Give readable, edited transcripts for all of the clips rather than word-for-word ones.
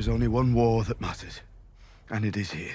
is only one war that matters, and it is here.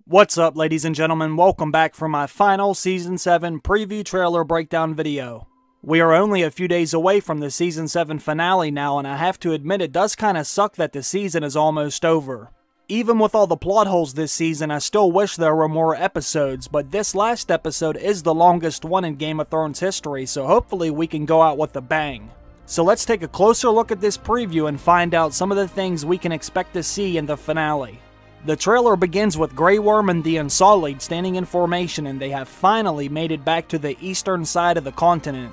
What's up, ladies and gentlemen? Welcome back for my final Season 7 preview trailer breakdown video. We are only a few days away from the Season 7 finale now, and I have to admit it does kinda suck that the season is almost over. Even with all the plot holes this season, I still wish there were more episodes, but this last episode is the longest one in Game of Thrones history, so hopefully we can go out with a bang. So let's take a closer look at this preview and find out some of the things we can expect to see in the finale. The trailer begins with Grey Worm and the Unsullied standing in formation, and they have finally made it back to the eastern side of the continent.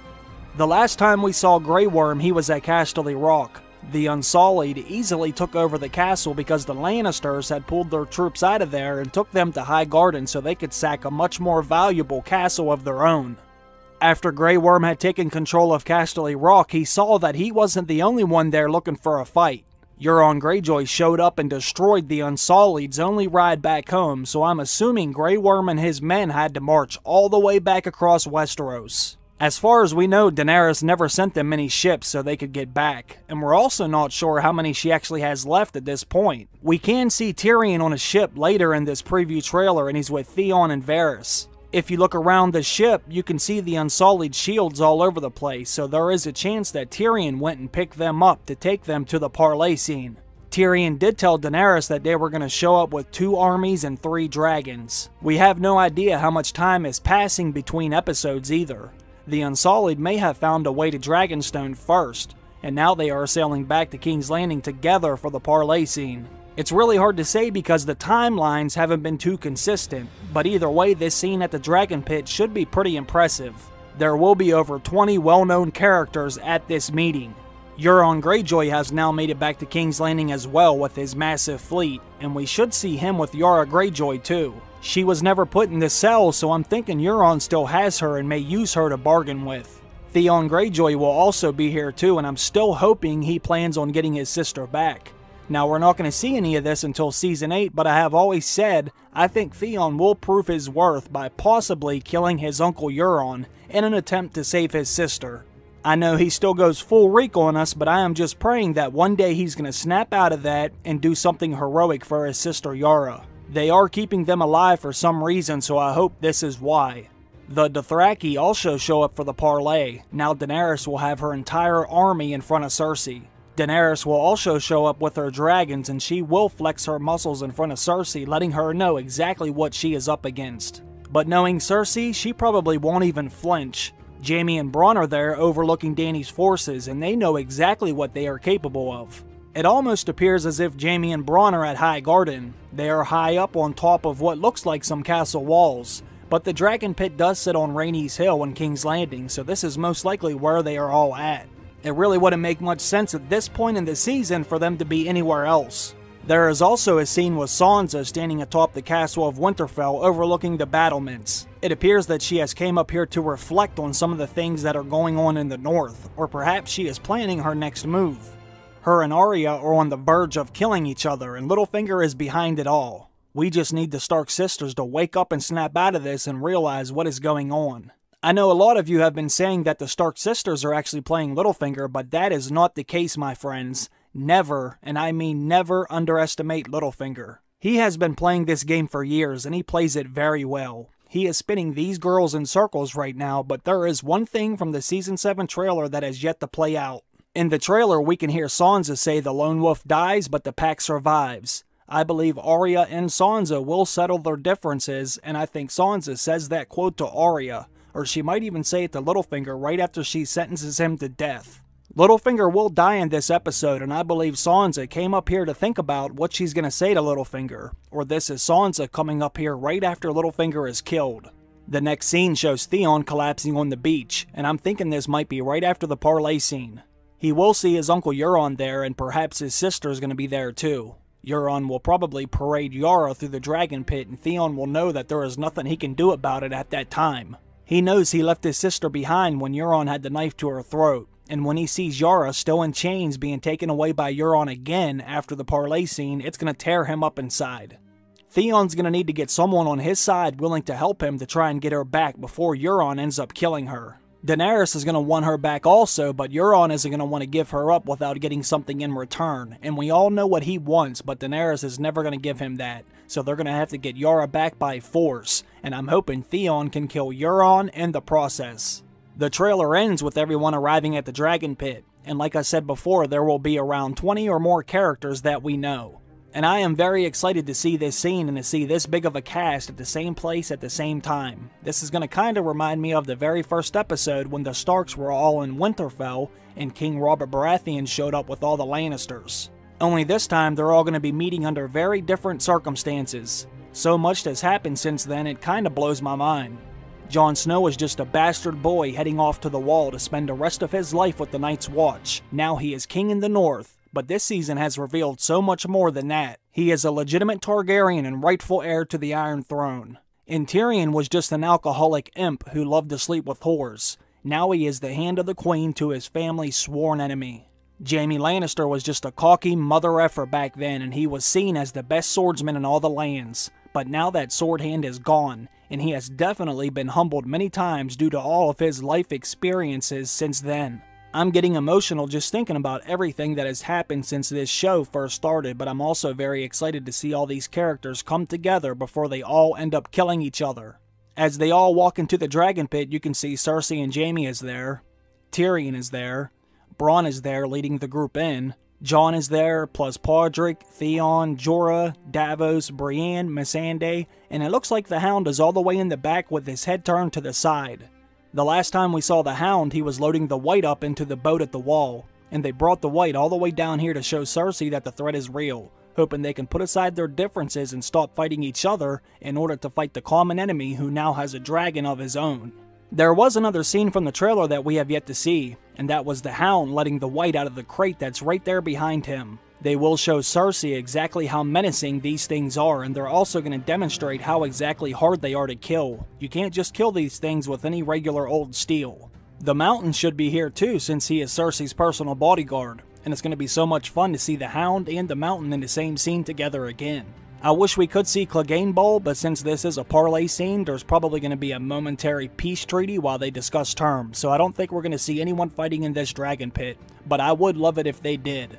The last time we saw Grey Worm, he was at Casterly Rock. The Unsullied easily took over the castle because the Lannisters had pulled their troops out of there and took them to High Garden so they could sack a much more valuable castle of their own. After Grey Worm had taken control of Casterly Rock, he saw that he wasn't the only one there looking for a fight. Euron Greyjoy showed up and destroyed the Unsullied's only ride back home, so I'm assuming Grey Worm and his men had to march all the way back across Westeros. As far as we know, Daenerys never sent them many ships so they could get back, and we're also not sure how many she actually has left at this point. We can see Tyrion on a ship later in this preview trailer, and he's with Theon and Varys. If you look around the ship, you can see the Unsullied shields all over the place, so there is a chance that Tyrion went and picked them up to take them to the parlay scene. Tyrion did tell Daenerys that they were going to show up with 2 armies and 3 dragons. We have no idea how much time is passing between episodes either. The Unsullied may have found a way to Dragonstone first, and now they are sailing back to King's Landing together for the parlay scene. It's really hard to say because the timelines haven't been too consistent, but either way, this scene at the Dragon Pit should be pretty impressive. There will be over 20 well-known characters at this meeting. Euron Greyjoy has now made it back to King's Landing as well with his massive fleet, and we should see him with Yara Greyjoy too. She was never put in the cell, so I'm thinking Euron still has her and may use her to bargain with. Theon Greyjoy will also be here too, and I'm still hoping he plans on getting his sister back. Now, we're not going to see any of this until Season 8, but I have always said I think Theon will prove his worth by possibly killing his uncle Euron in an attempt to save his sister. I know he still goes full reek on us, but I am just praying that one day he's going to snap out of that and do something heroic for his sister Yara. They are keeping them alive for some reason, so I hope this is why. The Dothraki also show up for the parlay. Now Daenerys will have her entire army in front of Cersei. Daenerys will also show up with her dragons, and she will flex her muscles in front of Cersei, letting her know exactly what she is up against. But knowing Cersei, she probably won't even flinch. Jaime and Bronn are there overlooking Dany's forces, and they know exactly what they are capable of. It almost appears as if Jaime and Bronn are at High Garden. They are high up on top of what looks like some castle walls, but the Dragon Pit does sit on Rhaenys Hill in King's Landing, so this is most likely where they are all at. It really wouldn't make much sense at this point in the season for them to be anywhere else. There is also a scene with Sansa standing atop the castle of Winterfell overlooking the battlements. It appears that she has came up here to reflect on some of the things that are going on in the north, or perhaps she is planning her next move. Her and Arya are on the verge of killing each other, and Littlefinger is behind it all. We just need the Stark sisters to wake up and snap out of this and realize what is going on. I know a lot of you have been saying that the Stark sisters are actually playing Littlefinger, but that is not the case, my friends. Never, and I mean never, underestimate Littlefinger. He has been playing this game for years, and he plays it very well. He is spinning these girls in circles right now, but there is one thing from the Season 7 trailer that has yet to play out. In the trailer, we can hear Sansa say the Lone Wolf dies, but the pack survives. I believe Arya and Sansa will settle their differences, and I think Sansa says that quote to Arya, or she might even say it to Littlefinger right after she sentences him to death. Littlefinger will die in this episode, and I believe Sansa came up here to think about what she's going to say to Littlefinger, or this is Sansa coming up here right after Littlefinger is killed. The next scene shows Theon collapsing on the beach, and I'm thinking this might be right after the parlay scene. He will see his uncle Euron there, and perhaps his sister is going to be there too. Euron will probably parade Yara through the Dragon Pit, and Theon will know that there is nothing he can do about it at that time. He knows he left his sister behind when Euron had the knife to her throat, and when he sees Yara still in chains being taken away by Euron again after the parlay scene, it's going to tear him up inside. Theon's going to need to get someone on his side willing to help him to try and get her back before Euron ends up killing her. Daenerys is going to want her back also, but Euron isn't going to want to give her up without getting something in return. And we all know what he wants, but Daenerys is never going to give him that. So they're going to have to get Yara back by force, and I'm hoping Theon can kill Euron in the process. The trailer ends with everyone arriving at the Dragon Pit, and like I said before, there will be around 20 or more characters that we know. And I am very excited to see this scene and to see this big of a cast at the same place at the same time. This is going to kind of remind me of the very first episode when the Starks were all in Winterfell and King Robert Baratheon showed up with all the Lannisters. Only this time they're all going to be meeting under very different circumstances. So much has happened since then it kind of blows my mind. Jon Snow is just a bastard boy heading off to the Wall to spend the rest of his life with the Night's Watch. Now he is king in the North, but this season has revealed so much more than that. He is a legitimate Targaryen and rightful heir to the Iron Throne. And Tyrion was just an alcoholic imp who loved to sleep with whores. Now he is the hand of the Queen to his family's sworn enemy. Jaime Lannister was just a cocky mother effer back then, and he was seen as the best swordsman in all the lands. But now that sword hand is gone, and he has definitely been humbled many times due to all of his life experiences since then. I'm getting emotional just thinking about everything that has happened since this show first started, but I'm also very excited to see all these characters come together before they all end up killing each other. As they all walk into the Dragon Pit, you can see Cersei and Jaime is there, Tyrion is there, Bronn is there leading the group in, Jon is there, plus Podrick, Theon, Jorah, Davos, Brienne, Missandei, and it looks like the Hound is all the way in the back with his head turned to the side. The last time we saw the Hound, he was loading the White up into the boat at the Wall, and they brought the White all the way down here to show Cersei that the threat is real, hoping they can put aside their differences and stop fighting each other in order to fight the common enemy who now has a dragon of his own. There was another scene from the trailer that we have yet to see, and that was the Hound letting the White out of the crate that's right there behind him. They will show Cersei exactly how menacing these things are, and they're also going to demonstrate how exactly hard they are to kill. You can't just kill these things with any regular old steel. The Mountain should be here too, since he is Cersei's personal bodyguard, and it's going to be so much fun to see the Hound and the Mountain in the same scene together again. I wish we could see Clegane Bowl, but since this is a parlay scene, there's probably going to be a momentary peace treaty while they discuss terms, so I don't think we're going to see anyone fighting in this Dragon Pit, but I would love it if they did.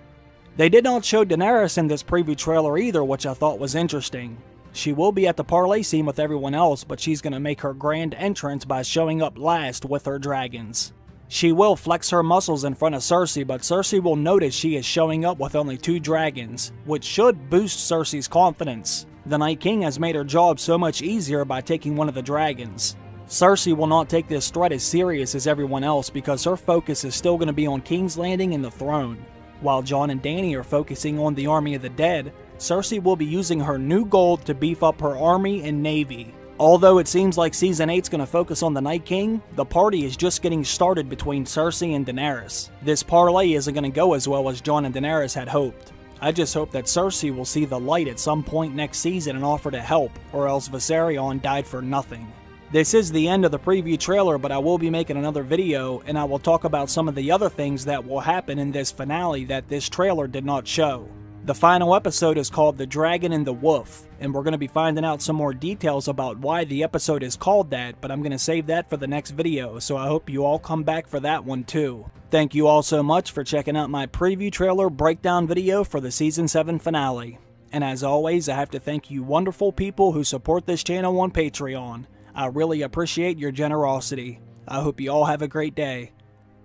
They did not show Daenerys in this preview trailer either, which I thought was interesting. She will be at the parlay scene with everyone else, but she's going to make her grand entrance by showing up last with her dragons. She will flex her muscles in front of Cersei, but Cersei will notice she is showing up with only 2 dragons, which should boost Cersei's confidence. The Night King has made her job so much easier by taking one of the dragons. Cersei will not take this threat as serious as everyone else because her focus is still going to be on King's Landing and the throne. While Jon and Dany are focusing on the Army of the Dead, Cersei will be using her new gold to beef up her army and navy. Although it seems like Season 8's going to focus on the Night King, the party is just getting started between Cersei and Daenerys. This parlay isn't going to go as well as Jon and Daenerys had hoped. I just hope that Cersei will see the light at some point next season and offer to help, or else Viserion died for nothing. This is the end of the preview trailer, but I will be making another video, and I will talk about some of the other things that will happen in this finale that this trailer did not show. The final episode is called The Dragon and the Wolf, and we're going to be finding out some more details about why the episode is called that, but I'm going to save that for the next video, so I hope you all come back for that one too. Thank you all so much for checking out my preview trailer breakdown video for the Season 7 finale. And as always, I have to thank you wonderful people who support this channel on Patreon. I really appreciate your generosity. I hope you all have a great day.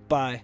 Bye.